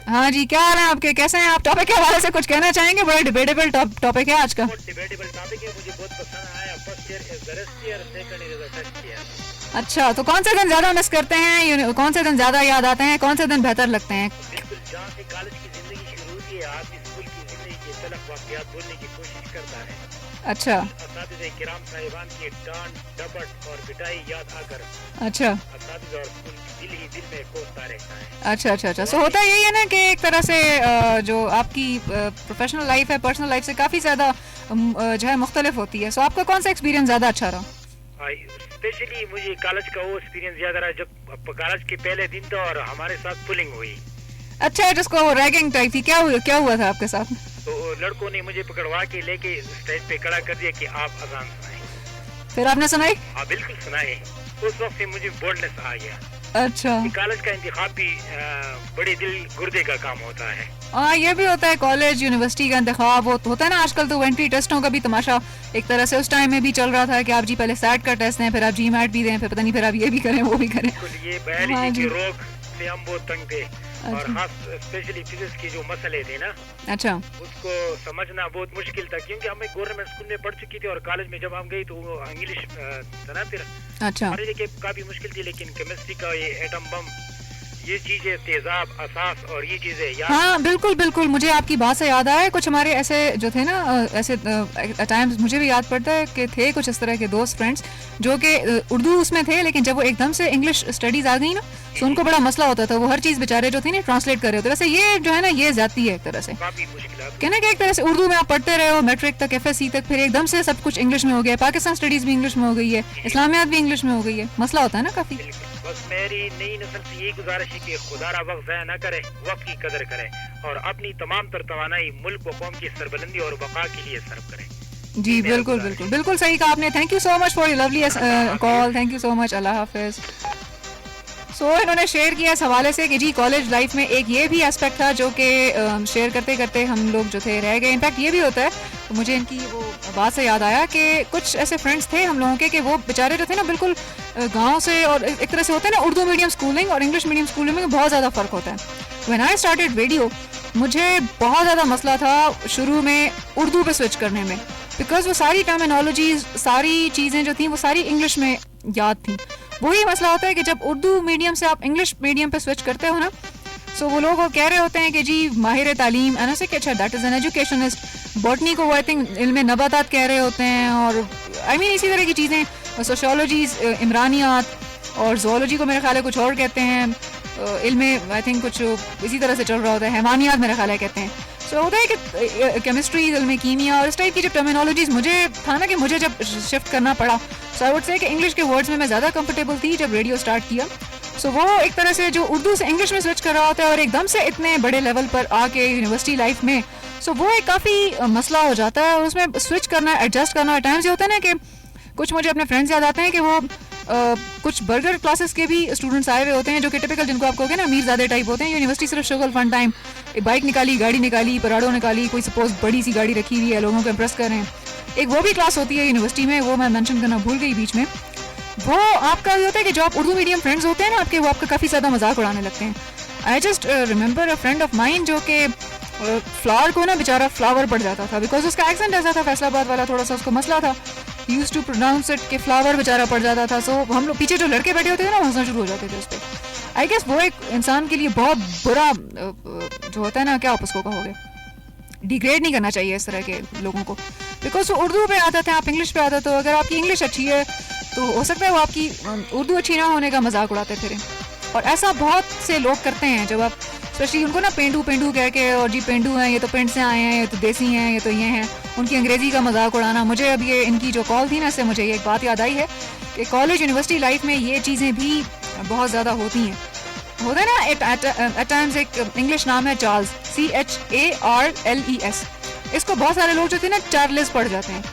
हाँ जी, क्या हाल है आपके, कैसे हैं आप? टॉपिक के हवाले से कुछ कहना चाहेंगे? बड़ा डिबेटेबल टॉपिक है आज का। डिबेटेबल टॉपिक है, मुझे बहुत पसंद आया। First year is the rest year, second year is the first year. अच्छा, तो कौन से दिन ज्यादा मिस करते हैं, कौन से दिन ज्यादा याद आते हैं, कौन से दिन बेहतर लगते हैं? बिल्कुल, जहाँ से कॉलेज की जिंदगी शुरू होती है आदमी स्कूल की जिंदगी के तलक वाक़यात भूलने की कोशिश करता है। अच्छा, असातिज़े किराम साहिबान की डांट डपट और पिटाई याद आकर अच्छा असातिज़ा और स्कूल दिल ही दिल में कोसता रहता है। अच्छा। सो होता यही है ना कि एक तरह से जो आपकी प्रोफेशनल लाइफ है पर्सनल लाइफ से काफ़ी ज़्यादा जो है मुख्तलिफ होती है। सो आपका कौन सा एक्सपीरियंस ज़्यादा अच्छा रहा? स्पेशली मुझे कॉलेज का वो एक्सपीरियंस याद रहा जब कॉलेज के पहले दिन था और हमारे साथ पुलिंग हुई। अच्छा, जिसको रैगिंग टाइप थी, क्या हुआ था आपके साथ? तो लड़कों ने मुझे पकड़वा के लेके स्टेज पे खड़ा कर दिया कि आप अजान सुनाएं। फिर आपने सुनाई? हाँ बिल्कुल सुनाई। उस वक्त से मुझे बोल्डनेस आ गया। अच्छा, कॉलेज का इंतखाब भी बड़े दिल गुर्दे का काम होता है। हाँ, ये भी होता है, कॉलेज यूनिवर्सिटी का इंतखाब होता है ना। आजकल तो एंट्री टेस्टों का भी तमाशा एक तरह से उस टाइम में भी चल रहा था कि आप जी पहले सैट का टेस्ट दें, फिर आप जी मैट भी दें, फिर पता नहीं फिर आप ये भी करें वो भी करें। ये बायोलॉजी की रोग से हम बहुत तंग थे और खास स्पेशली फिजिक्स के जो मसले थे ना, अच्छा, उसको समझना बहुत मुश्किल था क्योंकि हमें गवर्नमेंट स्कूल में पढ़ चुकी थी और कॉलेज में जब हम गई तो वो इंग्लिश था ना, फिर अच्छा, हमारे लिए काफी मुश्किल थी। लेकिन केमिस्ट्री का ये एटम बम ये चीजें तेजाब, असास और ये चीजें याद। हाँ बिल्कुल बिल्कुल, मुझे आपकी बात से याद आया, कुछ हमारे ऐसे जो थे ना, ऐसे टाइम्स मुझे भी याद पड़ता है कि थे कुछ इस तरह के दोस्त फ्रेंड्स जो कि उर्दू उसमें थे, लेकिन जब वो एकदम से इंग्लिश स्टडीज आ गई ना तो उनको बड़ा मसला होता था। वो हर चीज़ बेचारे जो थी ना ट्रांसलेट कर रहे होते। वैसे ये जो है ना ये ज्यादती है एक तरह से, कहना कि एक तरह से उर्दू में आप पढ़ते रहे हो मैट्रिक तक, FSC तक, फिर एकदम से सब कुछ इंग्लिश में हो गया। पाकिस्तान स्टडीज भी इंग्लिश में हो गई है, इस्लामियात भी इंग्लिश में हो गई है, मसला होता है ना काफी। बस मेरी नई नस्ल से यही गुजारिश है कि खुदारा वक्त ज़ाया न करे, वक्त की कदर करे और अपनी तमाम तर तवानाई मुल्क व कौम की सरबलंदी और बका के लिए सर्व करे। जी बिल्कुल बिल्कुल बिल्कुल सही कहा आपने। Thank you so much for your lovely call, thank you so much, अल्लाह हाफिज। सो इन्होंने शेयर किया इस हवाले से कि जी कॉलेज लाइफ में एक ये भी एस्पेक्ट था जो कि शेयर करते करते हम लोग जो थे रह गए। इनफैक्ट ये भी होता है, तो मुझे इनकी वो बात से याद आया कि कुछ ऐसे फ्रेंड्स थे हम लोगों के कि वो बेचारे जो थे ना बिल्कुल गांव से, और एक तरह से होता है ना उर्दू मीडियम स्कूलिंग और इंग्लिश मीडियम स्कूलिंग में बहुत ज़्यादा फ़र्क होता है। व्हेन आई स्टार्टेड रेडियो मुझे बहुत ज़्यादा मसला था शुरू में उर्दू पे स्विच करने में, बिकॉज वो सारी टर्मिनोलॉजीज, सारी चीज़ें जो थी वो सारी इंग्लिश में याद थी। वही मसला होता है कि जब उर्दू मीडियम से आप इंग्लिश मीडियम पे स्विच करते हो ना, सो वो लोग कह रहे होते हैं कि जी माहिर तालीम, एन से अच्छा that is an educationist, botany को आई थिंक इल्म नबातात कह रहे होते हैं, और आई मीन इसी तरह की चीज़ें, सोशियोलॉजीज, इमरानियात, और जोलॉजी को मेरे ख्याल है कुछ और कहते हैं, इल्म आई थिंक कुछ इसी तरह से चल रहा होता है, हैवानियात मेरे ख्याल है कहते हैं। सो होता है कि केमिस्ट्री, इल्म कीमिया और इस टाइप की जब टर्मिनोलॉजीज मुझे था ना कि मुझे जब शिफ्ट करना पड़ा, सो आई वुड से कि इंग्लिश के वर्ड्स में मैं ज़्यादा कंफर्टेबल थी जब रेडियो स्टार्ट किया। सो वो एक तरह से जो उर्दू से इंग्लिश में स्विच कर रहा होता है और एकदम से इतने बड़े लेवल पर आके यूनिवर्सिटी लाइफ में, सो वो एक काफ़ी मसला हो जाता है और उसमें स्विच करना, एडजस्ट करना। टाइम्स ये होता है ना कि कुछ मुझे अपने फ्रेंड्स याद आते हैं कि वो कुछ बर्गर क्लासेस के भी स्टूडेंट्स आए हुए होते हैं जो कि टिपिकल, जिनको आप कहोगे ना मीरजादे टाइप होते हैं। यूनिवर्सिटी सिर्फ शुगल फन टाइम, बाइक निकाली, गाड़ी निकाली, पराडो निकाली, कोई सपोज बड़ी सी गाड़ी रखी हुई है, लोगों को इम्प्रेस कर रहे हैं। एक वो भी क्लास होती है यूनिवर्सिटी में, वो मैं मेंशन करना भूल गई बीच में। वो आपका ये होता है कि जो आप उर्दू मीडियम फ्रेंड्स होते हैं ना आपके, वो आपका काफ़ी ज़्यादा मजाक उड़ाने लगते हैं। I just remember a friend of mine जो कि फ्लावर को ना बेचारा फ्लावर पड़ जाता था, बिकॉज उसका एक्सेंट ऐसा था फैसलाबाद वाला, थोड़ा सा उसको मसला था, यूज टू प्रोनाउंस इट कि फ्लावर बेचारा पड़ जाता था। सो हम लोग पीछे जो लड़के बैठे होते थे ना हंसना शुरू हो जाते थे उस पर। आई गेस वो एक इंसान के लिए बहुत बुरा जो होता है ना, क्या आप उसको कहोगे, डिग्रेड नहीं करना चाहिए इस तरह के लोगों को, बिकॉज वो उर्दू पे आता था, आप इंग्लिश पे आता, तो अगर आपकी इंग्लिश अच्छी है तो हो सकता है वो आपकी उर्दू अच्छी ना होने का मजाक उड़ाते फिरें। और ऐसा बहुत से लोग करते हैं जब आप स्पेशली उनको ना पेंडू पेंडू कह के, और जी पेंडू हैं, ये तो पेंट से आए हैं, ये तो देसी हैं, ये तो ये हैं, उनकी अंग्रेज़ी का मजाक उड़ाना। मुझे अब ये इनकी जो कॉल थी ना, इससे मुझे ये एक बात याद आई है कि कॉलेज यूनिवर्सिटी लाइफ में ये चीज़ें भी बहुत ज़्यादा होती हैं। होता है ना एट टाइम्स, एक इंग्लिश नाम है चार्ल्स, CHARLES। इसको बहुत सारे लोग जो थे ना चार्ल्स पढ़ जाते हैं,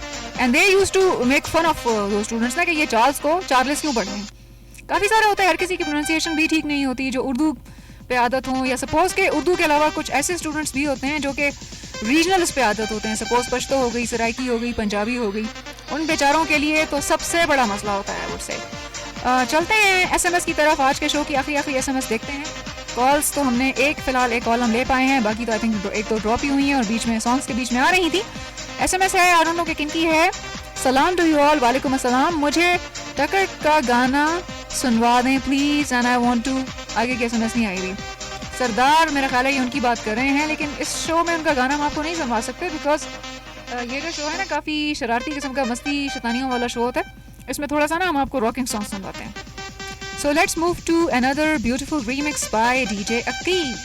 and they use to make fun of those students ना कि ये चार्ल्स को चार्ल्स क्यों पढ़ रहे हैं। काफ़ी सारा होता है, हर किसी की प्रोनाउंसिएशन भी ठीक नहीं होती जो उर्दू पे आदत हो, या सपोज के उर्दू के अलावा कुछ ऐसे स्टूडेंट्स भी होते हैं जो कि रीजनल पे आदत होते हैं, सपोज पश्तो हो गई, सराइकी हो गई, पंजाबी हो गई, उन बेचारों के लिए तो सबसे बड़ा मसला होता है वो से। चलते हैं SMS की तरफ। आज के शो की आखिरी SMS देखते हैं। कॉल्स तो हमने फिलहाल एक कॉल हम ले पाए हैं, बाकी तो आई थिंक एक दो ड्रॉप ही हुई हैं और बीच में सॉन्ग्स के बीच में आ रही थी। SMS है, आई डोंट नो कि किनकी है। सलाम टू यू ऑल, वालेकुम अस्सलाम। मुझे टकर का गाना सुनवा दें please, and I want to. आगे की SMS नहीं आई हुई। सरदार मेरा ख्याल है ये उनकी बात कर रहे हैं, लेकिन इस शो में उनका गाना हम आपको नहीं सुनवा सकते, बिकॉज ये जो शो है ना काफ़ी शरारती किस्म का, मस्ती शैतानियों वाला शो होता है। इसमें थोड़ा सा ना हम आपको रॉकिंग सॉन्ग सुनवाते हैं। So let's move to another beautiful remix by DJ Aqib.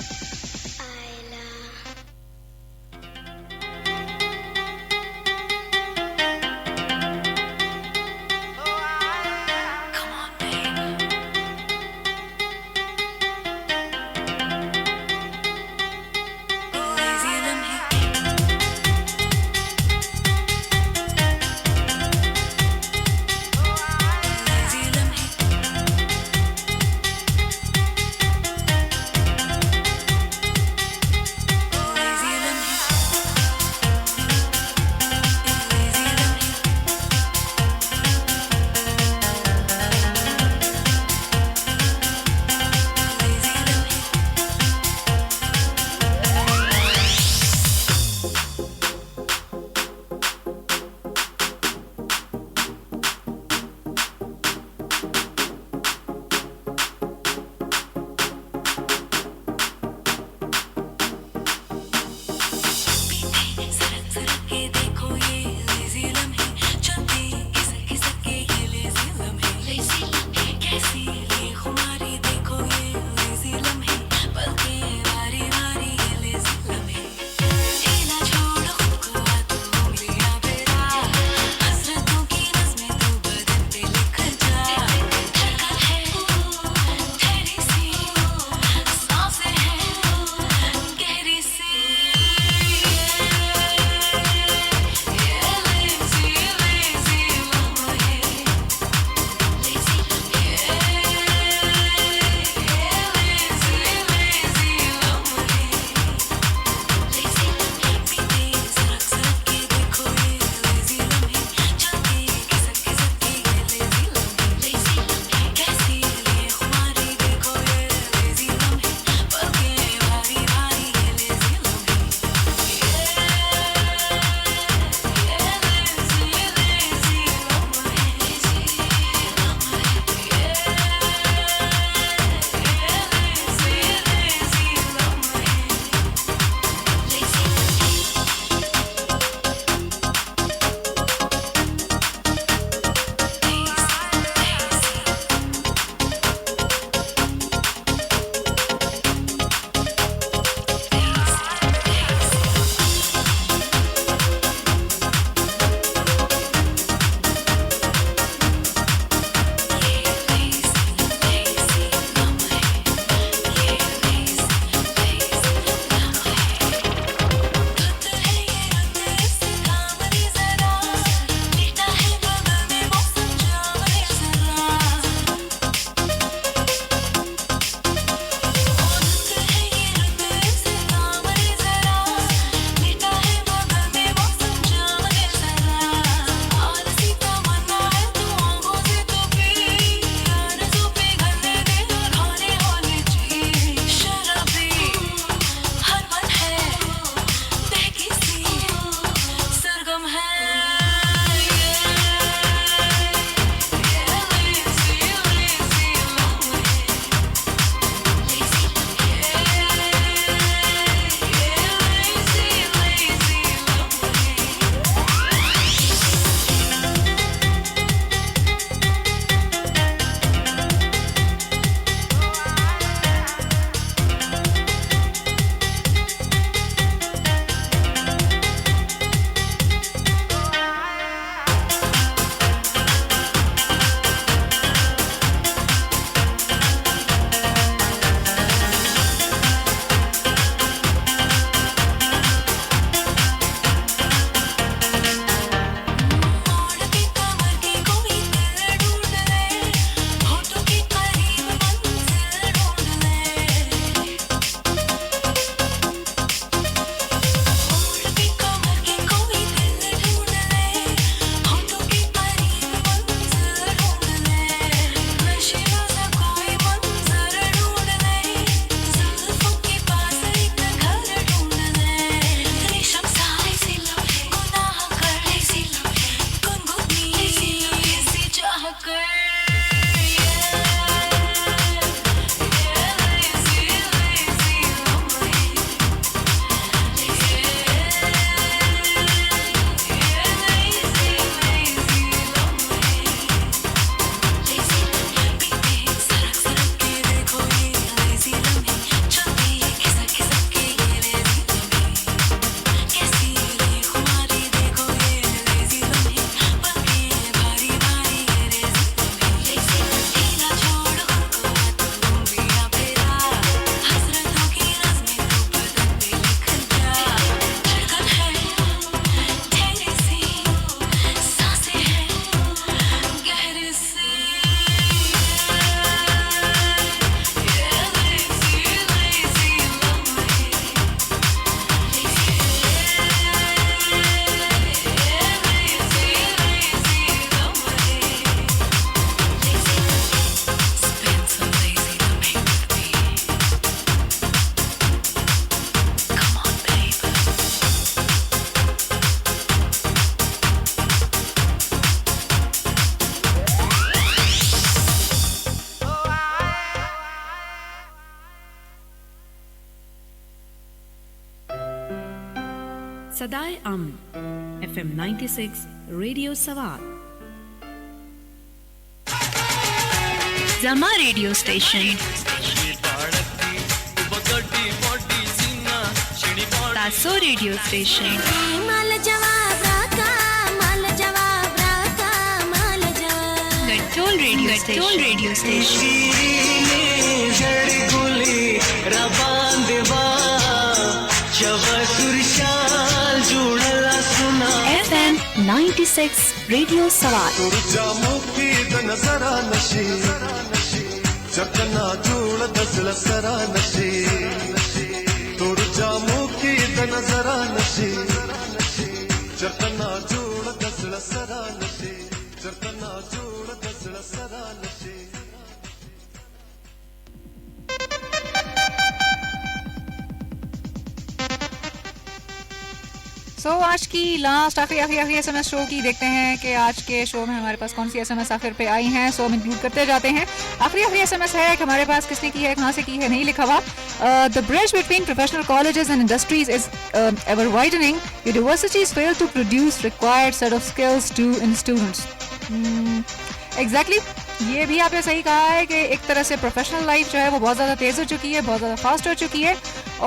Sadaye Aman FM 96 radio सवार जमा रेडियो स्टेशन तासो रेडियो स्टेशन माल जवाब राका गट्टोल रेडियो स्टेशन FM 96 रेडियो सवार जामुखी नजरा नशी चकना चूड़ दसला सरा नशी तोर जामुखी नजरा नशी चकना चूड़ दसला सरा नशी चकना चूड़ दसला सरा नशी सो आज की लास्ट आखिरी SMS शो की देखते हैं कि आज के शो में हमारे पास कौन सी SMS आखिर पे आई हैं. सो हम इंक्लूड करते जाते हैं. आखिरी SMS है कि हमारे पास किसने की है, कहाँ से की है, नहीं लिखा हुआ. The bridge between professional colleges and industries is ever widening. Universities fail to produce required set of skills to in students. Exactly. ये भी आपने सही कहा है कि एक तरह से प्रोफेशनल लाइफ जो है वो बहुत ज़्यादा तेज़ हो चुकी है, बहुत ज़्यादा फास्ट हो चुकी है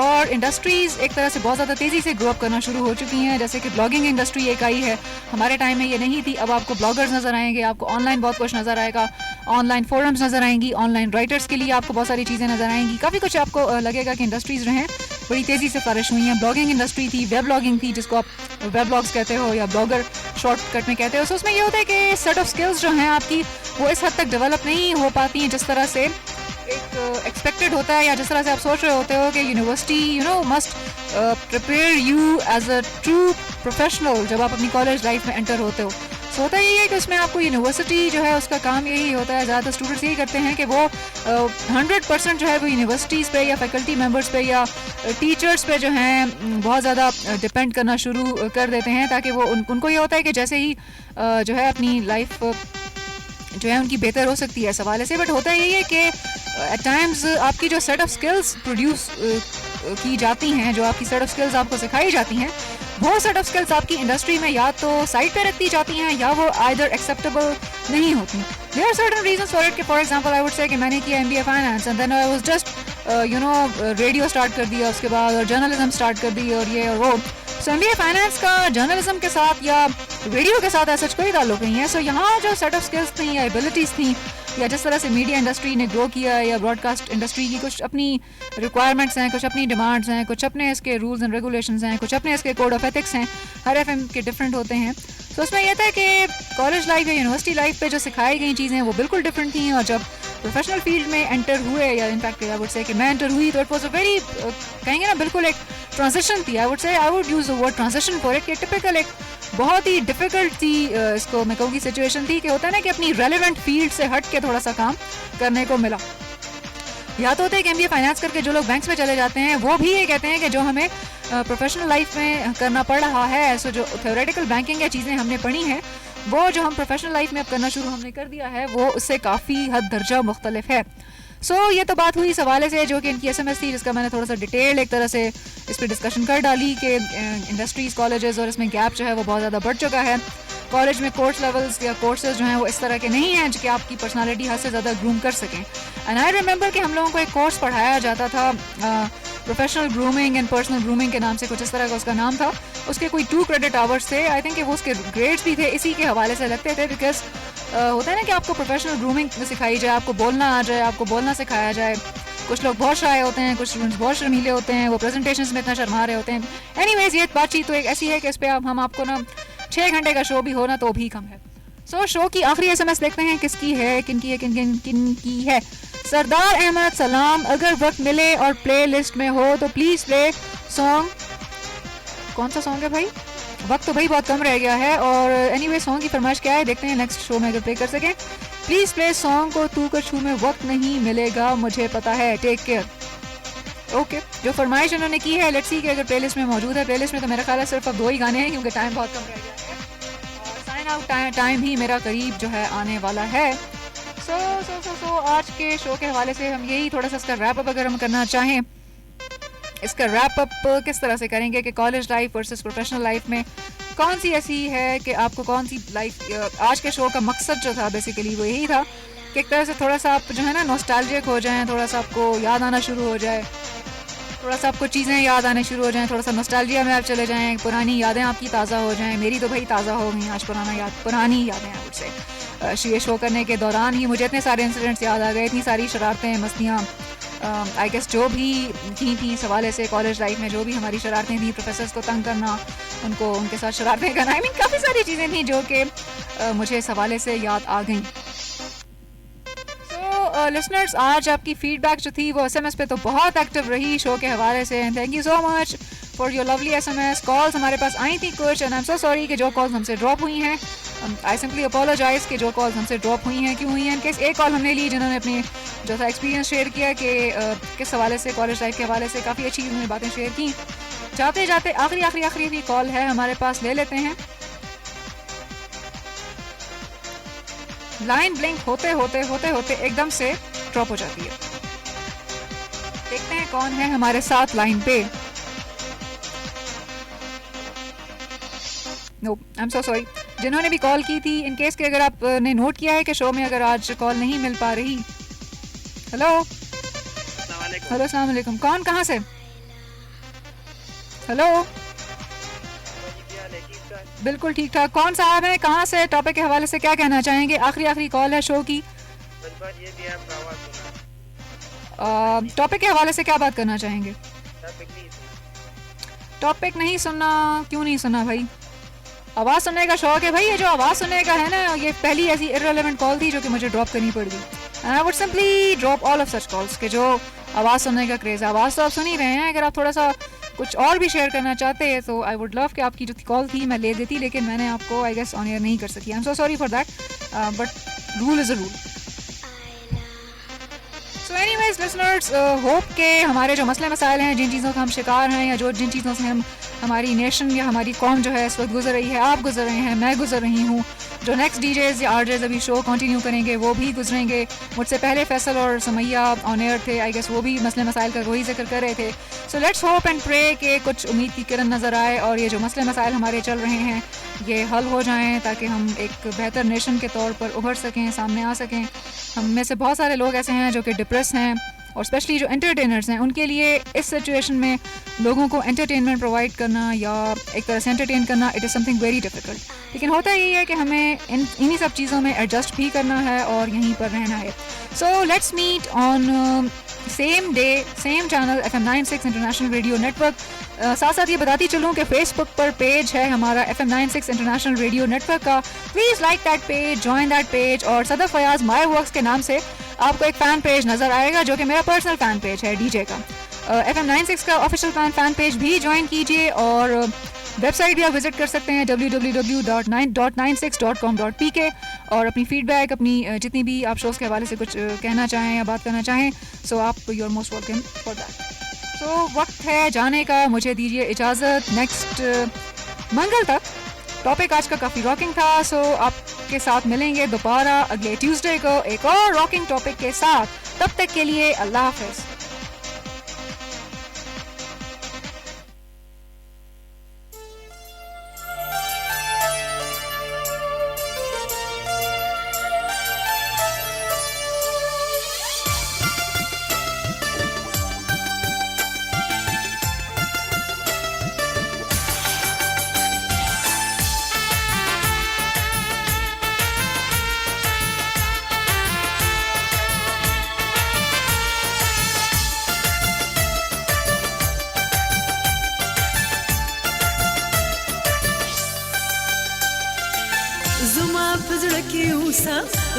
और इंडस्ट्रीज़ एक तरह से बहुत ज़्यादा तेज़ी से ग्रो अप करना शुरू हो चुकी हैं. जैसे कि ब्लॉगिंग इंडस्ट्री एक आई है, हमारे टाइम में ये नहीं थी. अब आपको ब्लॉगर्स नज़र आएंगे, आपको ऑनलाइन बहुत कुछ नज़र आएगा, ऑनलाइन फोरम्स नज़र आएंगी, ऑनलाइन राइटर्स के लिए आपको बहुत सारी चीज़ें नज़र आएंगी. काफ़ी कुछ आपको लगेगा कि इंडस्ट्रीज़ जो हैं बड़ी तेज़ी से फ्लरिश हुई हैं. ब्लॉगिंग इंडस्ट्री थी, वेब ब्लॉगिंग थी जिसको आप वेब ब्लॉग्स कहते हो या ब्लॉगर शॉर्टकट में कहते हो. सो उसमें ये होता है कि सेट ऑफ स्किल्स जो हैं आपकी वो इस हद तक डेवलप नहीं हो पाती हैं जिस तरह से एक एक्सपेक्टेड होता है या जिस तरह से आप सोच रहे होते हो कि university must prepare you as a true professional जब आप अपनी कॉलेज लाइफ में एंटर होते हो. सो होता यही है कि उसमें आपको यूनिवर्सिटी जो है उसका काम यही होता है, ज़्यादातर स्टूडेंट्स यही करते हैं कि वो 100% जो है वो यूनिवर्सिटीज़ पे या फैकल्टी मेंबर्स पे या टीचर्स पे जो हैं बहुत ज़्यादा डिपेंड करना शुरू कर देते हैं ताकि वो उनको ये होता है कि जैसे ही जो है अपनी लाइफ जो है उनकी बेहतर हो सकती है इस हवाले से. बट होता यही है कि एट टाइम्स आपकी जो सेट ऑफ स्किल्स प्रोड्यूस की जाती हैं, जो आपकी सेट ऑफ स्किल्स आपको सिखाई जाती हैं, वो सेट ऑफ स्किल्स आपकी इंडस्ट्री में या तो साइड पे रखती जाती हैं या वो आइदर एक्सेप्टेबल नहीं होती. There are certain reasons for it. For example I would say कि मैंने किया MBA finance and then I was just radio start कर दिया उसके बाद और जर्नलिज्म स्टार्ट कर दी और ये और वो. सो MBA फाइनेंस का जर्नलिज्म के साथ या रेडियो के साथ ऐसा कोई ताल्लुक नहीं है. सो यहाँ जो सेट ऑफ स्किल्स थी या एबिलिटीज़ थी या जिस तरह से मीडिया इंडस्ट्री ने ग्रो किया है या ब्रॉडकास्ट इंडस्ट्री की कुछ अपनी रिक्वायरमेंट्स हैं, कुछ अपनी डिमांड्स हैं, कुछ अपने इसके रूल्स एंड रेगुलेशंस हैं, कुछ अपने इसके कोड ऑफ एथिक्स हैं, हर FM के डिफरेंट होते हैं. तो उसमें यह था कि कॉलेज लाइफ या यूनिवर्सिटी लाइफ पे जो सिखाई गई चीज़ें वो बिल्कुल डिफरेंट थी और जब प्रोफेशनल फील्ड में एंटर हुए या इनफैक्ट आई वुड से कि मैं एंटर हुई तो इट वाज अ वेरी कहेंगे ना बिल्कुल एक ट्रांजिशन थी. I would use the word transition for it. कि टिपिकल एक बहुत ही डिफ़िकल्ट थी इसको मैं कहूँगी सिचुएशन थी कि होता है ना कि अपनी रेलिवेंट फील्ड से हट के थोड़ा सा काम करने को मिला. या तो होता है कि MBA फाइनेंस करके जो लोग बैंक्स में चले जाते हैं वो भी ये कहते हैं कि जो हमें प्रोफेशनल लाइफ में करना पड़ रहा है, सो जो थ्योरेटिकल बैंकिंग या चीज़ें हमने पढ़ी हैं वो जो हम प्रोफेशनल लाइफ में अब करना शुरू हमने कर दिया है वो उससे काफ़ी हद दर्जा मुख्तलिफ है. सो ये तो बात हुई इस हवाले से जो कि इनकी SMS थी जिसका मैंने थोड़ा सा डिटेल एक तरह से इस पर डिस्कशन कर डाली कि इंडस्ट्रीज़ कॉलेजेस और इसमें गैप जो है वो बहुत ज़्यादा बढ़ चुका है. कॉलेज में कोर्स लेवल्स या कोर्सेज जो हैं वो इस तरह के नहीं हैं जो कि आपकी पर्सनालिटी हद से ज़्यादा ग्रूम कर सकें. एंड आई रिमेंबर कि हम लोगों को एक कोर्स पढ़ाया जाता था professional grooming and personal grooming के नाम से, कुछ इस तरह का उसका नाम था. उसके कोई 2 क्रेडिट आवर्स थे. आई थिंक कि वो उसके ग्रेड्स भी थे इसी के हवाले से लगते थे बिकॉज होता है ना कि आपको प्रोफेशनल ग्रूमिंग सिखाई जाए, आपको बोलना आ जाए, आपको बोलना सिखाया जाए. कुछ लोग बहुत शाय होते हैं, कुछ स्टूडेंट्स बहुत शर्मीले होते हैं, वो प्रेजेंटेशंस में इतना शर्मा रहे होते हैं. एनीवेज ये बातचीत तो एक ऐसी है कि इस पर हम आपको ना 6 घंटे का शो भी हो ना तो भी कम है. सो शो की आखिरी SMS देखते हैं किसकी है, किनकी है, किन की है. सरदार अहमद सलाम, अगर वक्त मिले और प्ले लिस्ट में हो तो प्लीज़ प्ले सॉन्ग. कौन सा सॉन्ग है भाई? वक्त तो भाई बहुत कम रह गया है और एनीवे सॉन्ग की फरमाइश क्या है देखते हैं नेक्स्ट शो में अगर प्ले कर सकें. प्लीज़ प्ले सॉन्ग को तू कछू में वक्त नहीं मिलेगा मुझे पता है, टेक केयर. ओके जो फरमाइश उन्होंने की है लेट्स सी कि अगर प्लेलिस्ट में मौजूद है. प्लेलिस्ट में तो मेरा ख्याल है सिर्फ अब 2 ही गाने हैं क्योंकि टाइम बहुत कम रह गया है और साइन आउट टाइम भी मेरा करीब जो है आने वाला है. सो आज के शो के हवाले से हम यही थोड़ा सा इसका रैप अप अगर हम करना चाहें इसका रैप अप किस तरह से करेंगे कि college life versus professional life में कौन सी ऐसी है कि आपको कौन सी लाइफ। आज के शो का मकसद जो था बेसिकली वो यही था कि एक तरह से थोड़ा सा आप जो है ना नॉस्टैल्जिक हो जाएं, थोड़ा सा आपको याद आना शुरू हो जाए, थोड़ा सा आपको चीज़ें याद आने शुरू हो जाएं, थोड़ा सा नॉस्टैल्जिया में आप चले जाएं, पुरानी यादें आपकी ताज़ा हो जाएं। मेरी तो भाई ताज़ा हो गई आज पुरानी यादें हैं मुझसे। ये शो करने के दौरान ही मुझे इतने सारे इंसिडेंट्स याद आ गए, इतनी सारी शरारतें मस्तियाँ आई गेस जो भी थी इस हवाले से कॉलेज लाइफ में जो भी हमारी शरारतें थी, प्रोफेसर्स को तंग करना, उनको उनके साथ शरारतें करना, आई मीन काफ़ी सारी चीज़ें थी जो कि मुझे इस हवाले से याद आ गई। लिसनर्स आज आपकी फीडबैक जो थी वो SMS पे तो बहुत एक्टिव रही शो के हवाले से। Thank you so much for your lovely SMS calls. हमारे पास आई थी कुछ and I am so sorry कि जो कॉल्स हमसे ड्रॉप हुई हैं। आई सिंपली अपोलोजाइज कि जो कॉल्स हमसे ड्रॉप हुई हैं क्यों हुई हैं। इनकेस एक कॉल हमने ली जिन्होंने अपनी जो था एक्सपीरियंस शेयर किया कि किस हवाले से कॉलेज लाइफ के हवाले से काफ़ी अच्छी उन्होंने बातें शेयर की। जाते जाते आखिरी कॉल है हमारे पास, ले लेते हैं। लाइन ब्लिंक होते होते एकदम से ड्रॉप हो जाती है। देखते हैं कौन है हमारे साथ लाइन पे। No I am so sorry जिन्होंने भी कॉल की थी। इन केस के अगर आपने नोट किया है कि शो में अगर आज कॉल नहीं मिल पा रही। हेलो अस्सलाम वालेकुम, कौन कहाँ से? हेलो बिल्कुल ठीक ठाक। कौन साहब है, कहाँ से, टॉपिक के हवाले से क्या कहना चाहेंगे? आखिरी कॉल है शो की। टॉपिक के हवाले से क्या बात करना चाहेंगे? टॉपिक नहीं सुनना? क्यों नहीं सुनना भाई? आवाज़ सुनने का शौक है भाई। ये जो आवाज़ सुनने का है ना, ये पहली ऐसी इररिलेवेंट कॉल थी जो कि मुझे ड्रॉप करनी पड़ गई। I would simply drop all of such calls के जो आवाज़ सुनने का क्रेज़ है। आवाज़ तो आप सुन ही रहे हैं, अगर आप थोड़ा सा कुछ और भी शेयर करना चाहते हैं तो आई वुड लव कि आपकी जो कॉल थी मैं ले देती, लेकिन मैंने आपको आई गेस ऑन एयर नहीं कर सकी। आई am so sorry for that, but rule is a rule. So anyways listeners, hope के हमारे जो मसले मसाइल हैं, जिन चीज़ों का हम शिकार हैं या जिन चीज़ों से हमारी नेशन या हमारी कौम जो है इस वक्त गुजर रही है, आप गुजर रहे हैं, मैं गुजर रही हूँ, जो नेक्स्ट डीजेज या आरजेज अभी शो कंटिन्यू करेंगे वो भी गुजरेंगे। मुझसे पहले फैसल और समैया ऑन एयर थे, आई गेस वो भी मसले मसाइल का वही जिक्र कर रहे थे। So let's hope and pray कि कुछ उम्मीद की किरण नज़र आए और ये जो मसले मसाइल हमारे चल रहे हैं ये हल हो जाएं, ताकि हम एक बेहतर नेशन के तौर पर उभर सकें, सामने आ सकें। हम में से बहुत सारे लोग ऐसे हैं जो कि डिप्रेस हैं, और स्पेशली जो एंटरटेनर्स हैं उनके लिए इस सिचुएशन में लोगों को एंटरटेनमेंट प्रोवाइड करना या एक तरह से एंटरटेन करना it is something very difficult. लेकिन होता यही है कि हमें इन्हीं सब चीज़ों में एडजस्ट भी करना है और यहीं पर रहना है। So let's meet on same day same channel FM 96 international radio network. साथ साथ ये बताती चलूँ कि फेसबुक पर पेज है हमारा FM 96 इंटरनेशनल रेडियो नेटवर्क का। Please like that page, join that page, और सदर फयाज माय वर्क्स के नाम से आपको एक फ़ैन पेज नज़र आएगा जो कि मेरा पर्सनल फ़ैन पेज है डीजे का। FM 96 का ऑफिशियल फ़ैन पेज भी ज्वाइन कीजिए, और वेबसाइट भी आप विजिट कर सकते हैं www.96.com.pk, और अपनी फीडबैक, अपनी जितनी भी आप शोज़ के हवाले से कुछ कहना चाहें या बात करना चाहें, सो आप you are most welcome for that. So वक्त है जाने का, मुझे दीजिए इजाज़त। नेक्स्ट मंगल तक टॉपिक आज का काफ़ी रॉकिंग था, सो आपके साथ मिलेंगे दोबारा अगले ट्यूसडे को एक और रॉकिंग टॉपिक के साथ। तब तक के लिए अल्लाह हाफ़िज़।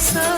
सा